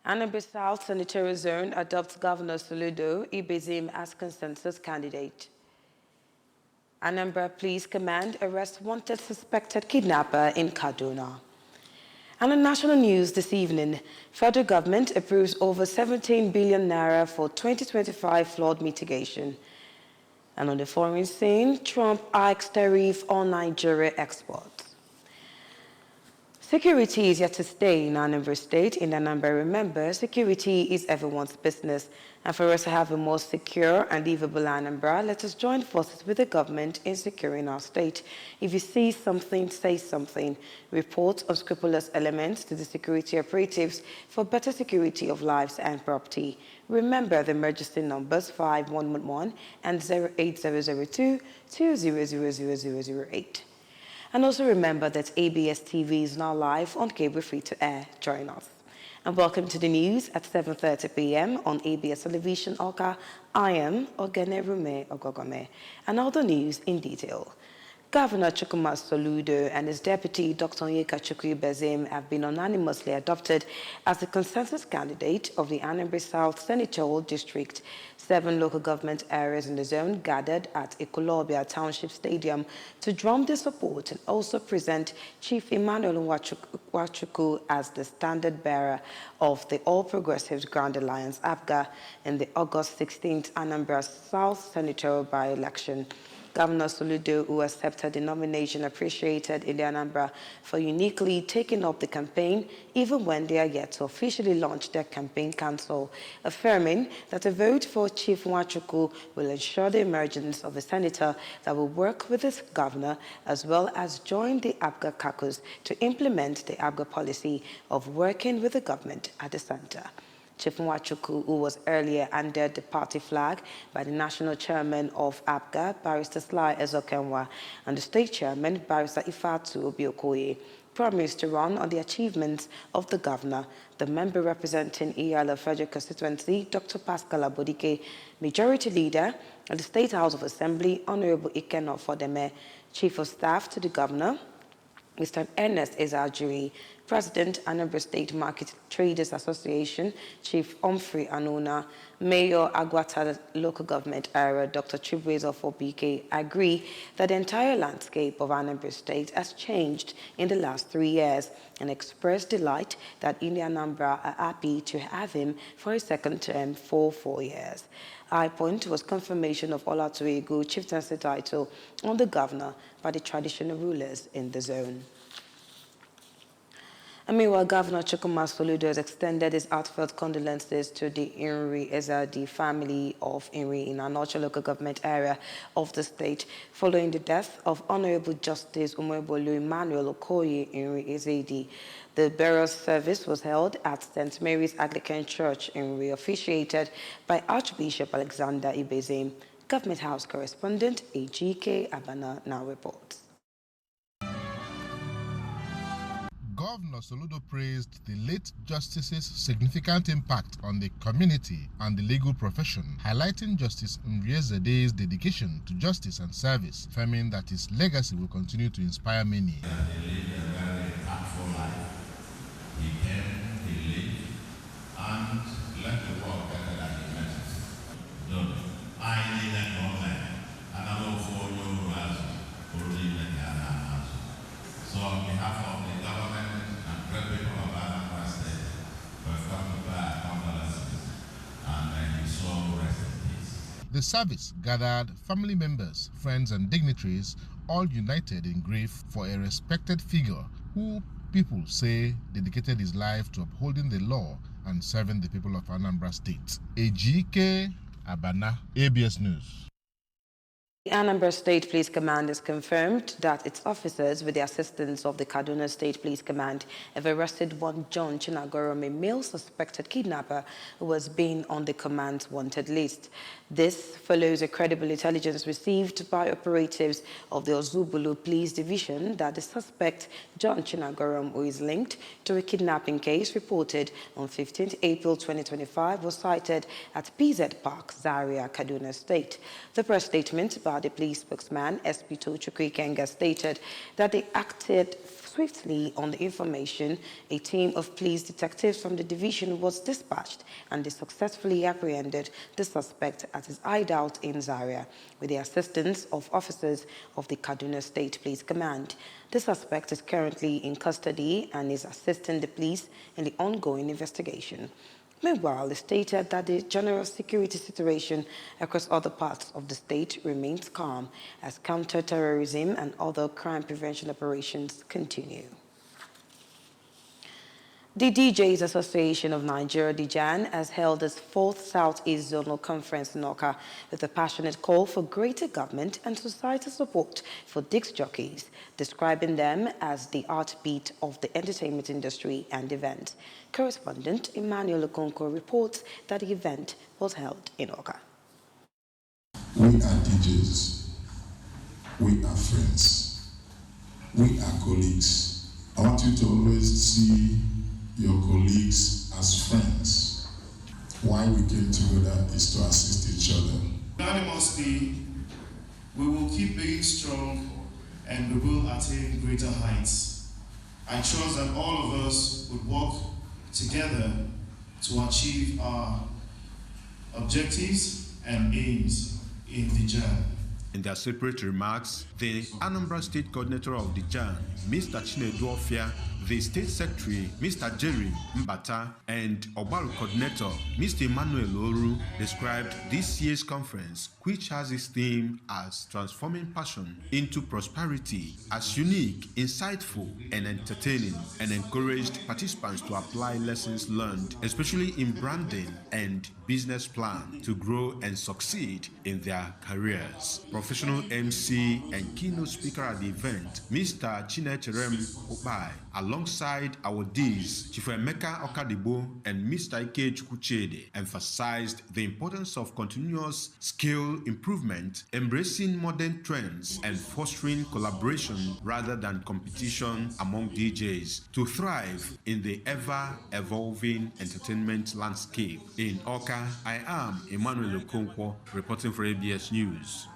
Anambra South Senatorial Zone adopts Governor Soludo Ibezim as consensus candidate. Anambra Police Command arrests wanted suspected kidnapper in Kaduna. And on national news this evening, federal government approves over 17 billion naira for 2025 flood mitigation. And on the foreign scene, Trump hikes tariff on Nigeria exports. Security is yet to stay in Anambra State. In Anambra, remember, security is everyone's business. And for us to have a more secure and livable Anambra, let us join forces with the government in securing our state. If you see something, say something. Report unscrupulous elements to the security operatives for better security of lives and property. Remember the emergency numbers 5111 and 08002 2000008. And also remember that ABS TV is now live on cable free-to-air. Join us. And welcome to the news at 7:30 p.m. on ABS Television Oka. I am Ogene Rume Ogogome. And all the news in detail. Governor Chukwuma Soludo and his deputy, Dr. Onyeka Chukwu-Ibezim, have been unanimously adopted as the consensus candidate of the Anambra South Senatorial District. 7 local government areas in the zone gathered at Ekulobia Township Stadium to drum their support and also present Chief Emmanuel Nwachukwu as the standard bearer of the All Progressives Grand Alliance APGA in the August 16th Anambra South Senatorial by-election. Governor Soludo, who accepted the nomination, appreciated in the Anambra for uniquely taking up the campaign, even when they are yet to officially launch their campaign council, affirming that a vote for Chief Nwachukwu will ensure the emergence of a senator that will work with his governor, as well as join the APGA caucus to implement the APGA policy of working with the government at the center. Chief Nwachukwu, who was earlier under the party flag by the national chairman of APGA, Barrister Sly Ezokenwa, and the state chairman, Barrister Ifatu Obiokoye, promised to run on the achievements of the governor. The member representing Iyala Federal Constituency, Dr. Pascal Abodike, Majority Leader at the State House of Assembly, Honorable Ikeno Fodeme, Chief of Staff to the Governor, Mr. Ernest Ezajuri, President, Anambra State Market Traders Association, Chief Humphrey Anona, Mayor Agwata Local Government Area, Dr. Chibwezo Fobike, agree that the entire landscape of Anambra State has changed in the last 3 years and express delight that in the Anambra are happy to have him for a second term for 4 years. High point was confirmation of Olatuegu chieftaincy title on the governor by the traditional rulers in the zone. And meanwhile, Governor Chukwuma Soludo has extended his heartfelt condolences to the Inri Ezadi family of Inri in Anocha local government area of the state following the death of Honorable Justice Umwebolu Emmanuel Okoye Inri Ezadi. The burial service was held at St. Mary's Anglican Church Inri, officiated by Archbishop Alexander Ibezim. Government House correspondent AGK Abana now reports. Governor Soludo praised the late Justice's significant impact on the community and the legal profession, highlighting Justice Nriezede's dedication to justice and service, affirming that his legacy will continue to inspire many. He lived a very artful life. He came, he lived, and left the world better than he met it. Look, I need that moment, and I look for you as so on behalf of the government and great people of Anambra State, we've come to pay our condolences, and may his soul rest in peace. The service gathered family members, friends, and dignitaries, all united in grief for a respected figure who people say dedicated his life to upholding the law and serving the people of Anambra State. AGK Abana, ABS News. The Anambra State Police Command has confirmed that its officers, with the assistance of the Kaduna State Police Command, have arrested one John Chinagorom, a male suspected kidnapper who has been on the command's wanted list. This follows a credible intelligence received by operatives of the Ozubulu Police Division that the suspect, John Chinagorom, who is linked to a kidnapping case reported on 15th April 2025, was sighted at PZ Park, Zaria, Kaduna State. The press statement by the police spokesman, SP Tochukwu Kenga, stated that they acted swiftly on the information. A team of police detectives from the division was dispatched and they successfully apprehended the suspect at his hideout in Zaria with the assistance of officers of the Kaduna State Police Command. The suspect is currently in custody and is assisting the police in the ongoing investigation. Meanwhile, it stated that the general security situation across other parts of the state remains calm as counter-terrorism and other crime prevention operations continue. The DJs Association of Nigeria, DJAN, has held its 4th Southeast Zonal Conference in Awka with a passionate call for greater government and societal support for disc jockeys, describing them as the heartbeat of the entertainment industry and event. Correspondent Emmanuel Okonkwo reports that the event was held in Awka. We are DJs. We are friends. We are colleagues. I want you to always see your colleagues as friends. Why we came together is to assist each other. Unanimously, we will keep being strong and we will attain greater heights. I trust that all of us would work together to achieve our objectives and aims in the journey. In their separate remarks, the Anambra State Coordinator of the JAN, Mr. Chinedu Ofia, the State Secretary, Mr. Jerry Mbata, and Obaru Coordinator, Mr. Emmanuel Oru, described this year's conference, which has its theme as Transforming Passion into Prosperity, as unique, insightful, and entertaining, and encouraged participants to apply lessons learned, especially in branding and business plan, to grow and succeed in their careers. Professional MC and keynote speaker at the event, Mr. Chinecherem Obai, alongside our Ds, Chief Emeka Okadibo and Mr. Ike Chukwuchede, emphasized the importance of continuous skill improvement, embracing modern trends, and fostering collaboration rather than competition among DJs to thrive in the ever-evolving entertainment landscape. In Awka, I am Emmanuel Okonkwo, reporting for ABS News.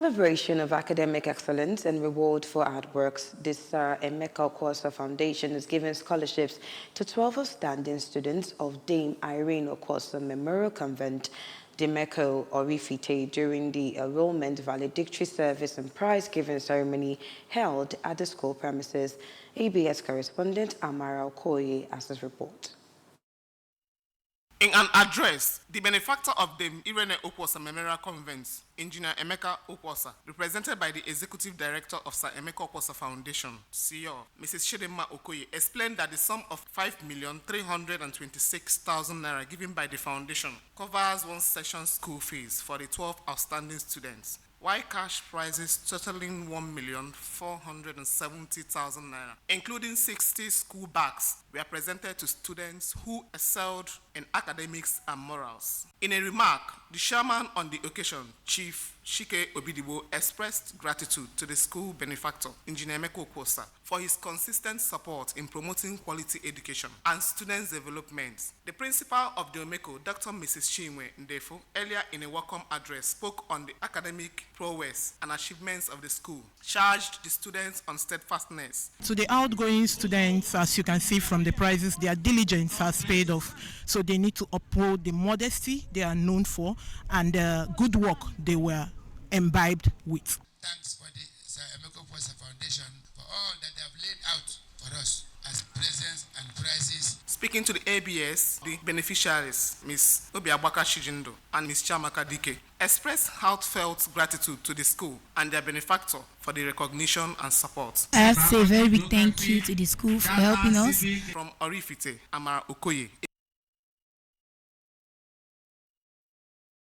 Celebration of academic excellence and reward for hard works, this Emeka Okosa Foundation is giving scholarships to 12 outstanding students of Dame Irene Okosa Memorial Convent, Dimeko Orifite, during the enrollment valedictory service and prize-giving ceremony held at the school premises. ABS correspondent Amara Okoye has this report. In an address, the benefactor of the Irene Okosa Memorial Convent, Engineer Emeka Okosa, represented by the Executive Director of Sir Emeka Okosa Foundation, CEO, Mrs. Chidema Okoye, explained that the sum of 5,326,000 naira given by the foundation covers one session school fees for the 12 outstanding students, while cash prizes totaling 1,470,000 naira, including 60 school bags, were presented to students who excelled in academics and morals. In a remark, the chairman on the occasion, Chief Shike Obidibo, expressed gratitude to the school benefactor, Engineer Emeka Okosa, for his consistent support in promoting quality education and students' development. The principal of the Omeko, Dr. Mrs. Chinwe Ndefo, earlier in a welcome address, spoke on the academic prowess and achievements of the school, charged the students on steadfastness. To the outgoing students, as you can see from the prizes, their diligence has paid off. So they need to uphold the modesty they are known for and the good work they were imbibed with. Thanks for the Sir Emeka Okosa Foundation for all that they have laid out for us as presents and prizes. Speaking to the ABS, the beneficiaries, Ms. Obiabaka Shijindo and Ms. Chamaka Dike, expressed heartfelt gratitude to the school and their benefactor for the recognition and support. I have to say a very big thank you to the school for helping us. From Orifite, Amara Okoye.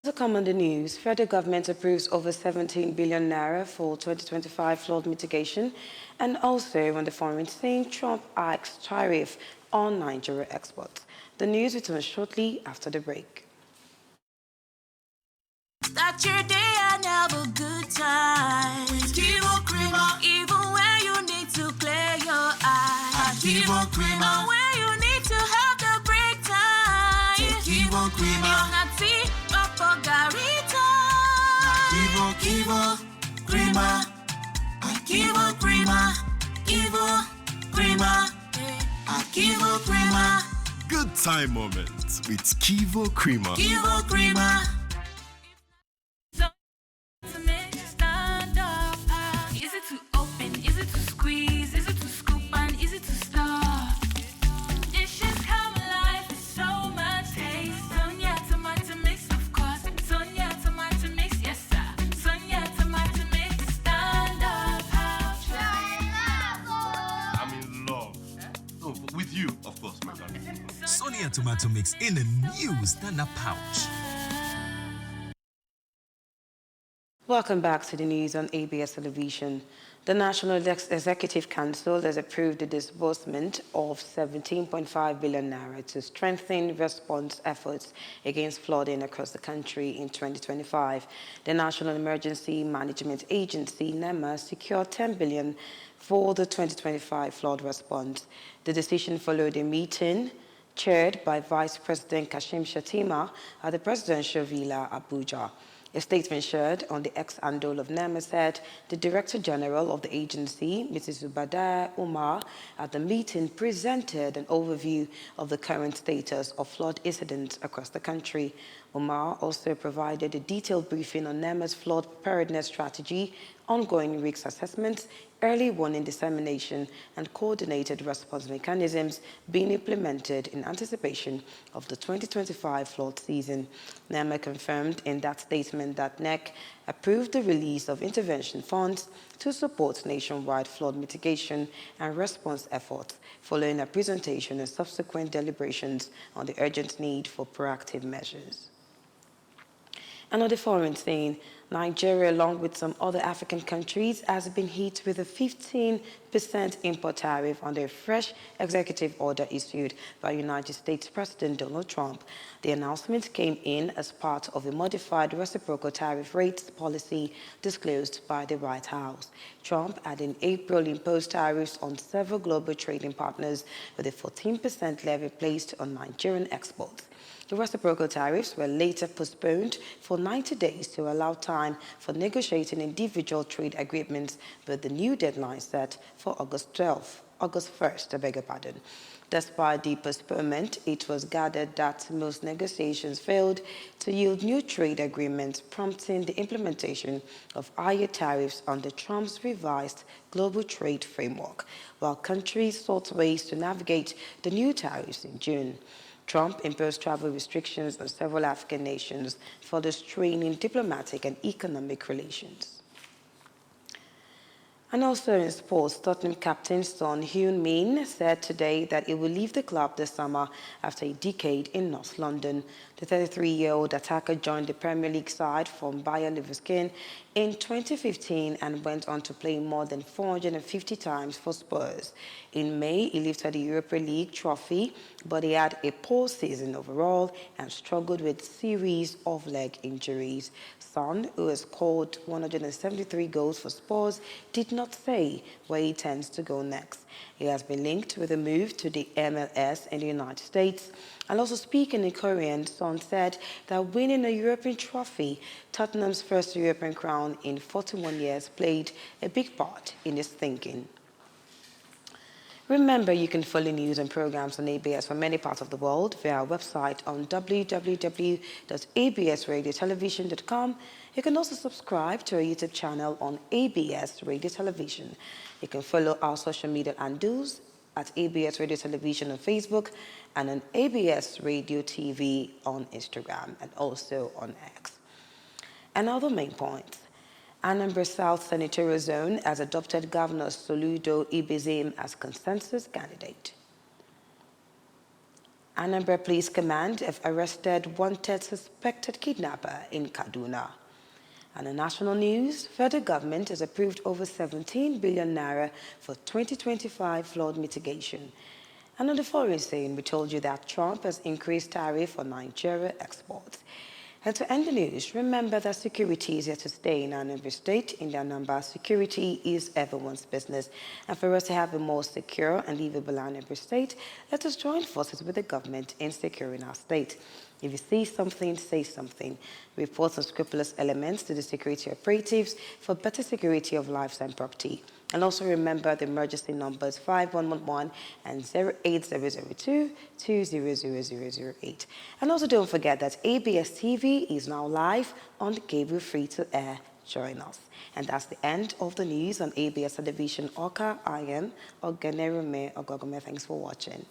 To come on the news, federal government approves over 17 billion naira for 2025 flood mitigation, and also on the foreign saying Trump hikes tariff on Nigeria exports. The news returns shortly after the break. Start your day and have a good time. Kivo Creamer, even when you need to clear your eyes. Kivo Creamer, when you need to have the break time. Kivo Creamer, Kivo Kivo, Crema, Kivo Crema, Kivo Crema, Kivo Crema. Good time moments with Kivo Crema. Kivo Crema. Is it to open? Is it to squeeze? Is it to scoop and is it to stir? Dishes come alive with so much taste. Sonia tomato mix, of course. Sonia tomato mix, yes sir. Sonia tomato mix, stand up, how I'm in love. Oh, but with you, of course, my darling. Sonia tomato mix in a new stand-up pouch. Welcome back to the news on ABS Television. The National Executive Council has approved the disbursement of 17.5 billion naira to strengthen response efforts against flooding across the country in 2025. The National Emergency Management Agency, NEMA, secured 10 billion for the 2025 flood response. The decision followed a meeting chaired by Vice President Kashim Shettima at the Presidential Villa, Abuja. A statement shared on the ex-handle of NEMA said the Director General of the agency, Mrs. Zubada Umar, at the meeting presented an overview of the current status of flood incidents across the country. Umar also provided a detailed briefing on NEMA's flood preparedness strategy, ongoing risk assessments, early warning dissemination, and coordinated response mechanisms being implemented in anticipation of the 2025 flood season. NEMA confirmed in that statement that NEC approved the release of intervention funds to support nationwide flood mitigation and response efforts following a presentation and subsequent deliberations on the urgent need for proactive measures. And on the foreign scene, Nigeria, along with some other African countries, has been hit with a 15% import tariff under a fresh executive order issued by United States President Donald Trump. The announcement came in as part of a modified reciprocal tariff rates policy disclosed by the White House. Trump had in April imposed tariffs on several global trading partners with a 14% levy placed on Nigerian exports. The reciprocal tariffs were later postponed for 90 days to allow time for negotiating individual trade agreements, with the new deadline set for August 1st, I beg your pardon. Despite the postponement, it was gathered that most negotiations failed to yield new trade agreements, prompting the implementation of higher tariffs under Trump's revised global trade framework, while countries sought ways to navigate the new tariffs in June. Trump imposed travel restrictions on several African nations, further straining diplomatic and economic relations. And also in sports, Tottenham captain Son Heung-min said today that he will leave the club this summer after a decade in North London. The 33-year-old attacker joined the Premier League side from Bayer Leverkusen in 2015 and went on to play more than 450 times for Spurs. In May, he lifted the Europa League trophy, but he had a poor season overall and struggled with a series of leg injuries. Son, who has scored 173 goals for Spurs, did not say where he intends to go next. He has been linked with a move to the MLS in the United States. And also speaking in Korean, Son said that winning a European trophy, Tottenham's first European crown in 41 years, played a big part in his thinking. Remember, you can follow news and programs on ABS from many parts of the world via our website on www.absradiotelevision.com. You can also subscribe to our YouTube channel on ABS Radio Television. You can follow our social media handles at ABS Radio Television on Facebook and on ABS Radio TV on Instagram and also on X. And other main points. Anambra South Senatorial Zone has adopted Governor Soludo Ibezim as consensus candidate. Anambra Police Command have arrested wanted suspected kidnapper in Kaduna. And in national news, federal government has approved over 17 billion naira for 2025 flood mitigation. And on the foreign scene, we told you that Trump has increased tariff on Nigeria exports. And to end the news, remember that security is here to stay in Anambra State. In the Anambra, security is everyone's business. And for us to have a more secure and livable Anambra State, let us join forces with the government in securing our state. If you see something, say something. Report unscrupulous elements to the security operatives for better security of lives and property. And also remember the emergency numbers 5111 and 08002 200008. And also don't forget that ABS TV is now live on cable free to air. Join us. And that's the end of the news on ABS Television Oka. I am Ogenerume Ogogome. Thanks for watching.